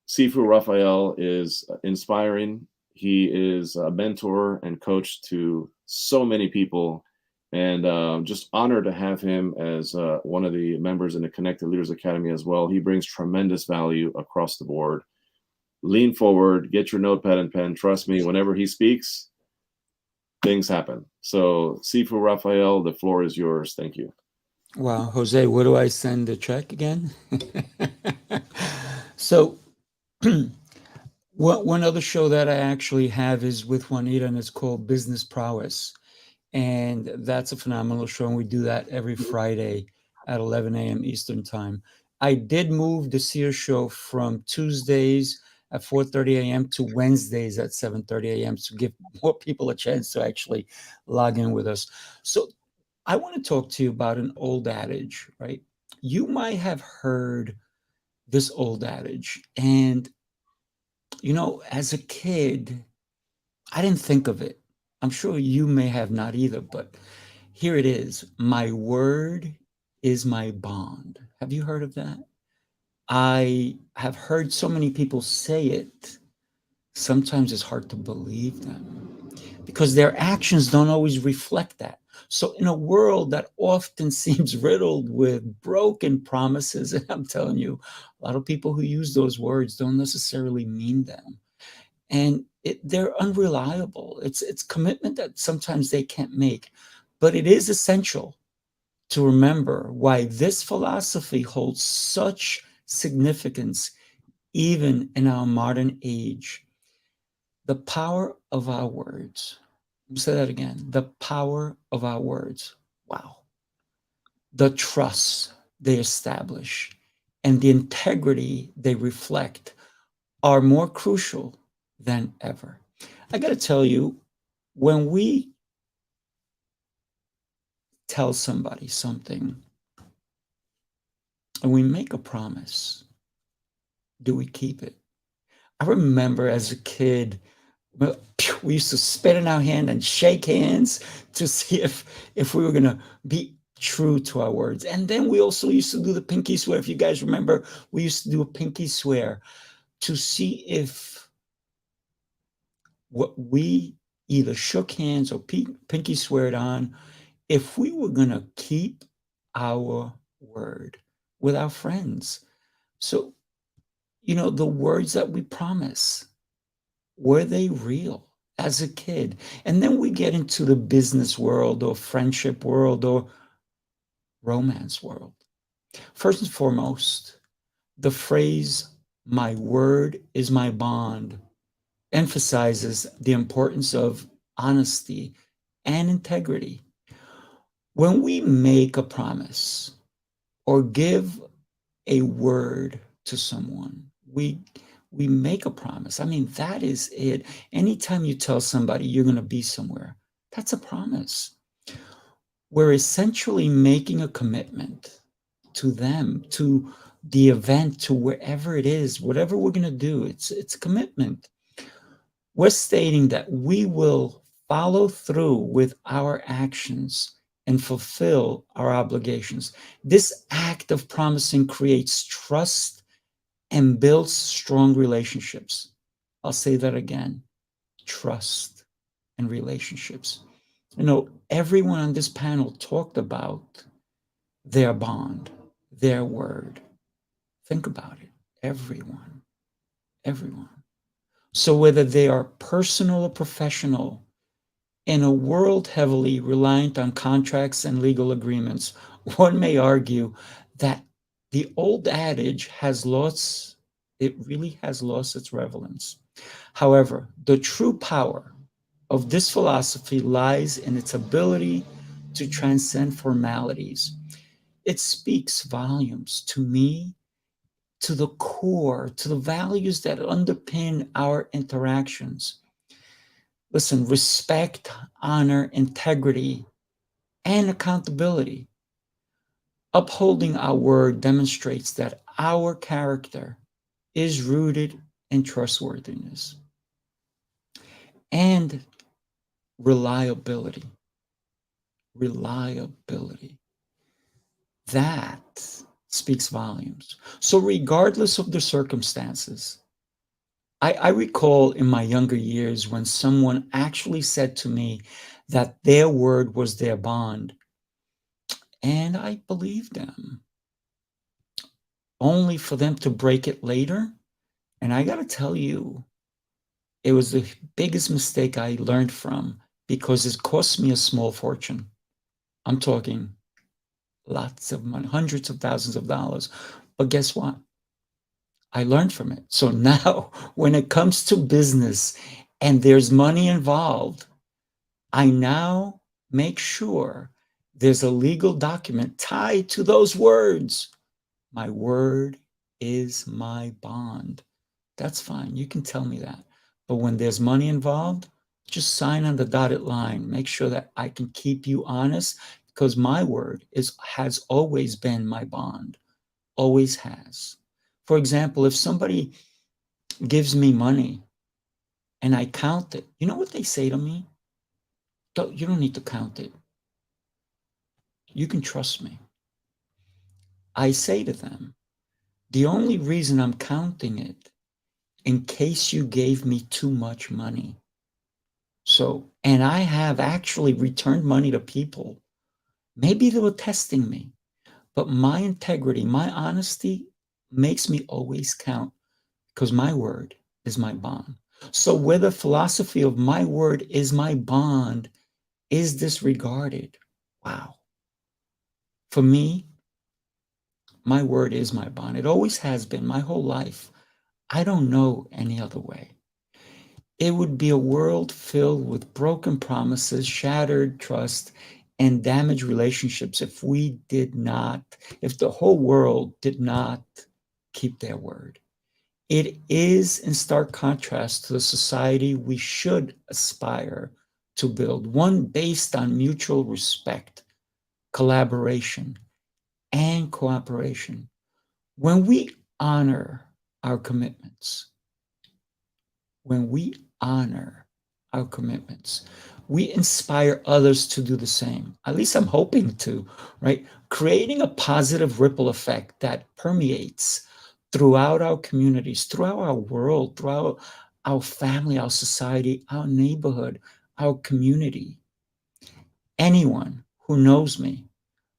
Sifu Raphael is inspiring. He is a mentor and coach to so many people, and just honored to have him as one of the members in the Connected Leaders Academy as well. He brings tremendous value across the board. Lean forward, get your notepad and pen. Trust me, whenever he speaks, things happen. So Sifu Raphael, the floor is yours. Thank you. Wow, Jose, where do I send the check again? So one other show that I actually have is with Juanita, and it's called Business Prowess. And that's a phenomenal show, and we do that every Friday at 11 a.m. Eastern Time. I did move the Sears show from Tuesdays at 4:30 a.m. to Wednesdays at 7:30 a.m. to give more people a chance to actually log in with us. So I want to talk to you about an old adage, right? You might have heard this old adage, and you know, as a kid, I didn't think of it. I'm sure you may have not either, but here it is. My word is my bond. Have you heard of that? I have heard so many people say it. Sometimes it's hard to believe them because their actions don't always reflect that. So, in a world that often seems riddled with broken promises, and I'm telling you, a lot of people who use those words don't necessarily mean them. And they're unreliable. It's commitment that sometimes they can't make. But it is essential to remember why this philosophy holds such significance even in our modern age. The power of our words. Let me say that again. The power of our words. Wow. The trust they establish and the integrity they reflect are more crucial than ever. I got to tell you, when we tell somebody something and we make a promise, do we keep it? I remember as a kid, we used to spit in our hand and shake hands to see if we were going to be true to our words. And then we also used to do the pinky swear. If you guys remember, we used to do a pinky swear to see if what we either shook hands or pinky sweared on, if we were going to keep our word with our friends. So, the words that we promise, were they real as a kid? And then we get into the business world or friendship world or romance world. First and foremost, the phrase, my word is my bond, emphasizes the importance of honesty and integrity. When we make a promise or give a word to someone, we make a promise. I mean, that is it. Anytime you tell somebody you're going to be somewhere, that's a promise. We're essentially making a commitment to them, to the event, to wherever it is, whatever we're going to do. It's a commitment. We're stating that we will follow through with our actions and fulfill our obligations. This act of promising creates trust and builds strong relationships. I'll say that again, trust and relationships. Everyone on this panel talked about their bond, their word. Think about it. Everyone. So whether they are personal or professional, in a world heavily reliant on contracts and legal agreements, one may argue that the old adage really has lost its relevance. However, the true power of this philosophy lies in its ability to transcend formalities. It speaks volumes to me, to the core, to the values that underpin our interactions. Listen, respect, honor, integrity, and accountability. Upholding our word demonstrates that our character is rooted in trustworthiness and reliability. That speaks volumes. So regardless of the circumstances, I recall in my younger years when someone actually said to me that their word was their bond, and I believed them, only for them to break it later. And I got to tell you, it was the biggest mistake I learned from because it cost me a small fortune. I'm talking lots of money, hundreds of thousands of dollars. But guess what? I learned from it. So now when it comes to business and there's money involved, I now make sure there's a legal document tied to those words. My word is my bond. That's fine. You can tell me that. But when there's money involved, just sign on the dotted line. Make sure that I can keep you honest because my word has always been my bond. Always has. For example, if somebody gives me money and I count it, you know what they say to me? You don't need to count it. You can trust me. I say to them, The only reason I'm counting it, in case you gave me too much money. So, and I have actually returned money to people. Maybe they were testing me, but my integrity, my honesty makes me always count, because my word is my bond. So where the philosophy of my word is my bond is disregarded, wow. For me, my word is my bond. It always has been my whole life. I don't know any other way. It would be a world filled with broken promises, shattered trust, and damaged relationships if the whole world did not keep their word. It is in stark contrast to the society we should aspire to build, one based on mutual respect, collaboration, and cooperation. When we honor our commitments, when we honor our commitments, we inspire others to do the same. At least I'm hoping to, right? Creating a positive ripple effect that permeates throughout our communities, throughout our world, throughout our family, our society, our neighborhood, our community. Anyone who knows me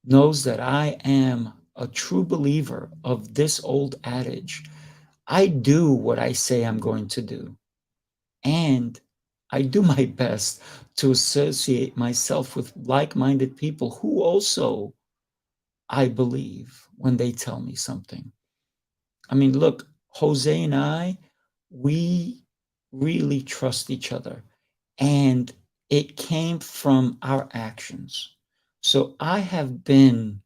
knows that I am a true believer of this old adage. I do what I say I'm going to do. And I do my best to associate myself with like-minded people who also, I believe, when they tell me something. I mean, look, Jose and I, we really trust each other. And it came from our actions. So I have been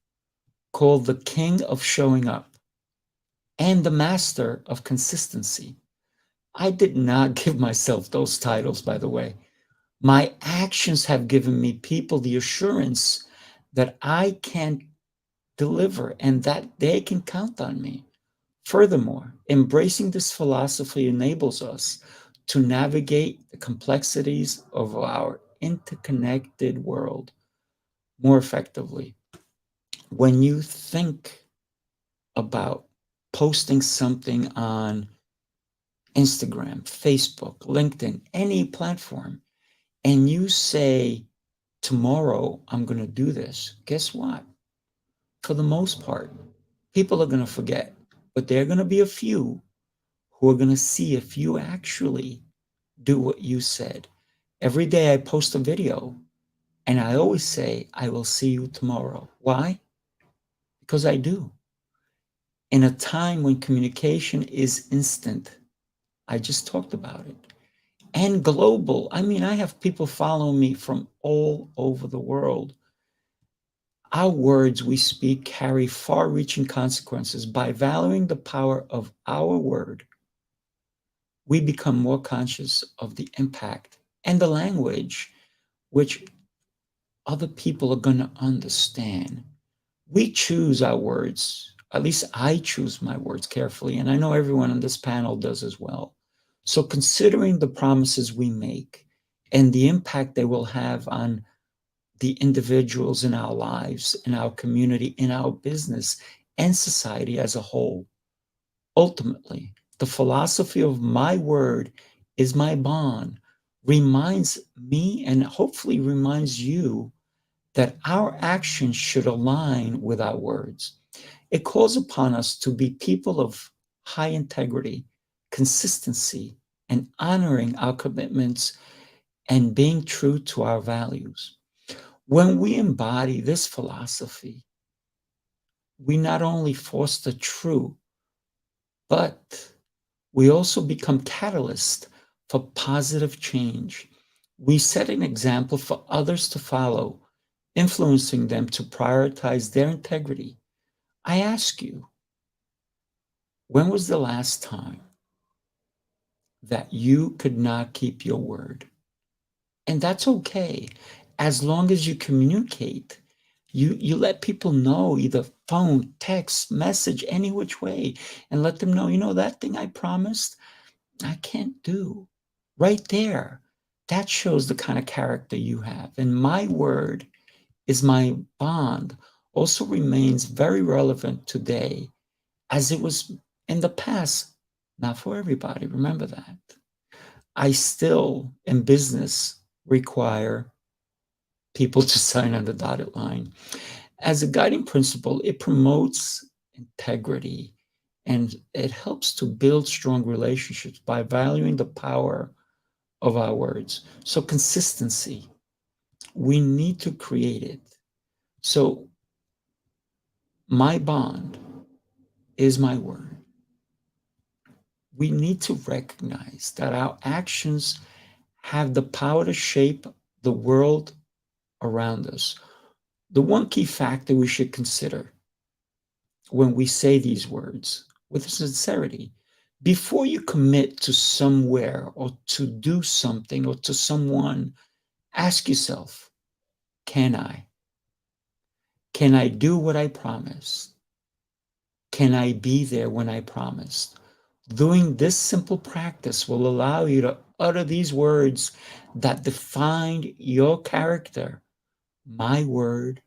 called the king of showing up and the master of consistency. I did not give myself those titles, by the way. My actions have given me people the assurance that I can deliver and that they can count on me. Furthermore, embracing this philosophy enables us to navigate the complexities of our interconnected world more effectively. When you think about posting something on Instagram, Facebook, LinkedIn, any platform, and you say, tomorrow I'm going to do this, guess what? For the most part, people are going to forget, but there are going to be a few who are going to see if you actually do what you said. Every day I post a video and I always say, I will see you tomorrow. Why? Because I do. In a time when communication is instant, I just talked about it, and global. I mean, I have people following me from all over the world. Our words we speak carry far-reaching consequences. By valuing the power of our word, we become more conscious of the impact and the language which other people are going to understand. We choose our words. At least I choose my words carefully, and I know everyone on this panel does as well. So considering the promises we make and the impact they will have on the individuals in our lives, in our community, in our business, and society as a whole, ultimately, the philosophy of my word is my bond reminds me, and hopefully reminds you, that our actions should align with our words. It calls upon us to be people of high integrity, consistency, and honoring our commitments and being true to our values. When we embody this philosophy, we not only foster true, but we also become catalysts for positive change. We set an example for others to follow, influencing them to prioritize their integrity. I ask you, when was the last time that you could not keep your word? And that's okay, as long as you communicate. You let people know, either phone, text, message, any which way, and let them know, that thing I promised, I can't do. Right there, that shows the kind of character you have. And my word is my bond also remains very relevant today as it was in the past, not for everybody. Remember that. I still, in business, require people to sign on the dotted line. As a guiding principle, it promotes integrity and it helps to build strong relationships by valuing the power of our words. So, consistency, we need to create it. So, my bond is my word. We need to recognize that our actions have the power to shape the world around us. The one key factor we should consider when we say these words with sincerity, before you commit to somewhere or to do something or to someone, ask yourself, can I? Can I do what I promised? Can I be there when I promised? Doing this simple practice will allow you to utter these words that define your character. My word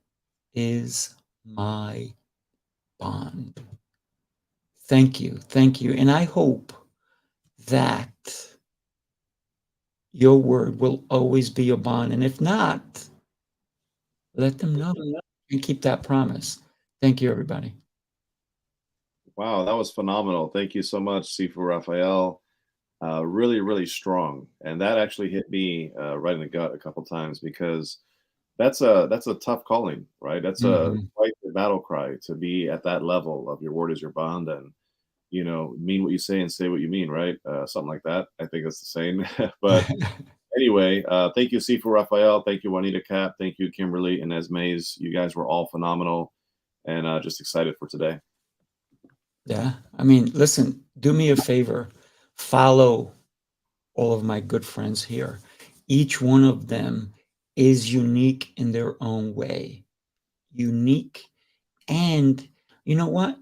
is my bond. Thank you. Thank you. And I hope that your word will always be your bond. And if not, let them know and keep that promise. Thank you, everybody. Wow, that was phenomenal. Thank you so much, Sifu Raphael. Really, really strong. And that actually hit me right in the gut a couple times because that's a tough calling, right? That's a quite the battle cry to be at that level of your word is your bond and mean what you say and say what you mean, right? Something like that. I think it's the same. But anyway, thank you, Sifu Raphael. Thank you, Juanita Kapp. Thank you, Kimberly and Inez. You guys were all phenomenal and just excited for today. Yeah. I mean, listen, do me a favor. Follow all of my good friends here. Each one of them is unique in their own way. Unique. And you know what?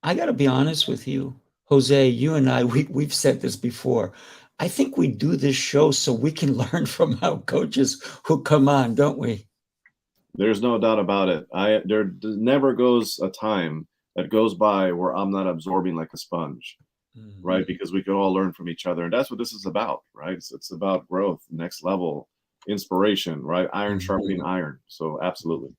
I got to be honest with you, Jose, you and I, we've said this before. I think we do this show so we can learn from our coaches who come on, don't we? There's no doubt about it. There never goes a time that goes by where I'm not absorbing like a sponge, right? Because we can all learn from each other. And that's what this is about, right? It's about growth, next level, inspiration, right? Iron sharpening iron. So absolutely.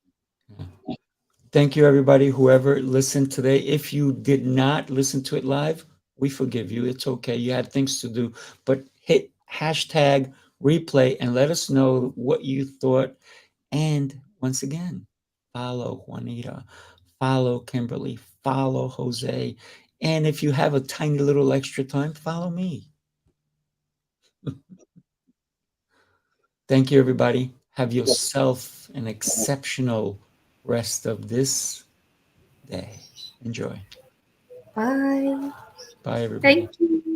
Thank you, everybody, whoever listened today. If you did not listen to it live, we forgive you. It's okay. You had things to do. But hit hashtag replay and let us know what you thought. And once again, follow Juanita, follow Kimberly, follow Jose. And if you have a tiny little extra time, follow me. Thank you, everybody. Have yourself an exceptional rest of this day. Enjoy. Bye. Bye, everybody. Thank you.